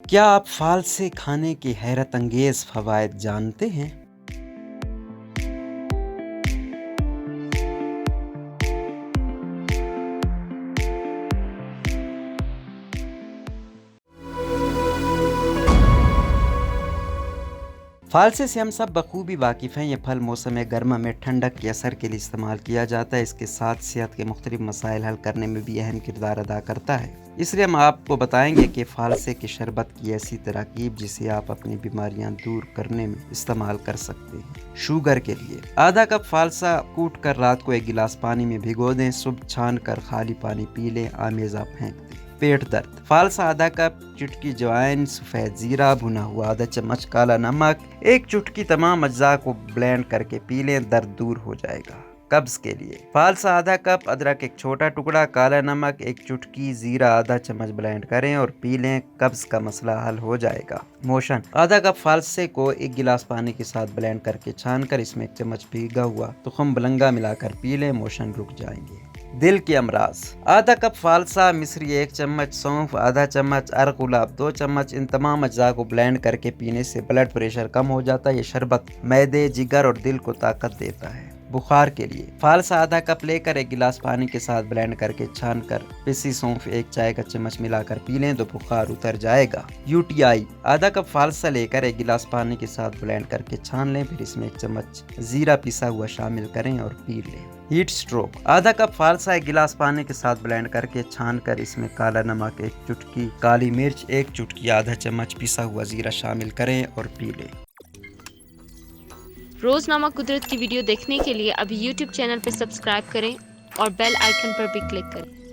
क्या आप फालसे खाने के हैरत अंगेज फवायद जानते हैं? फालसे से हम सब बखूबी वाकिफ़ हैं। ये फल मौसम गर्मा में ठंडक के असर के लिए इस्तेमाल किया जाता है। इसके साथ सेहत के मुख्तलिफ मसाइल हल करने में भी अहम किरदार अदा करता है। इसलिए हम आपको बताएंगे कि फालसे के शरबत की ऐसी तरकीब जिसे आप अपनी बीमारियां दूर करने में इस्तेमाल कर सकते हैं। शुगर के लिए आधा कप फालसा कूट कर रात को 1 गिलास पानी में भिगो दें। सुबह छान कर खाली पानी पी लें। आमेज़ा फेंक दें। पेट दर्द फालसा आधा कप, चुटकी अजवाइन, सफ़ेद जीरा, भुना हुआ आधा चम्मच काला नमक, 1 चुटकी तमाम अज्जा को ब्लेंड करके पी लें, दर्द दूर हो जाएगा। कब्ज के लिए फालसा आधा कप, अदरक 1 छोटा टुकड़ा, काला नमक 1 चुटकी, जीरा आधा चम्मच ब्लेंड करें और पी लें, कब्ज का मसला हल हो जाएगा। मोशन आधा कप फालसे को 1 गिलास पानी के साथ ब्लेंड करके छान कर इसमें 1 चम्मच भीगा हुआ तुखम बलंगा मिलाकर पी लें, मोशन रुक जाएंगे। दिल के अमराज आधा कप फालसा, मिश्री 1 चम्मच, सौंफ आधा चम्मच, अरक गुलाब 2 चम्मच, इन तमाम अज्जा को ब्लेंड करके पीने से ब्लड प्रेशर कम हो जाता है। ये शरबत मैदे, जिगर और दिल को ताकत देता है। बुखार के लिए फालसा आधा कप लेकर 1 गिलास पानी के साथ ब्लेंड करके छान कर पिसी सौंफ 1 चाय का चम्मच मिलाकर पी लें तो बुखार उतर जाएगा। यूटीआई आधा कप फालसा लेकर 1 गिलास पानी के साथ ब्लेंड करके छान लें, फिर इसमें 1 चम्मच जीरा पिसा हुआ शामिल करें और पी लें। हीट स्ट्रोक आधा कप फालसा 1 गिलास पानी के साथ ब्लेंड करके छान कर इसमें काला नमक 1 चुटकी, काली मिर्च 1 चुटकी, आधा चम्मच पिसा हुआ जीरा शामिल करें और पी लें। रोजनामा कुदरत की वीडियो देखने के लिए अभी YouTube चैनल पर सब्सक्राइब करें और बेल आइकन पर भी क्लिक करें।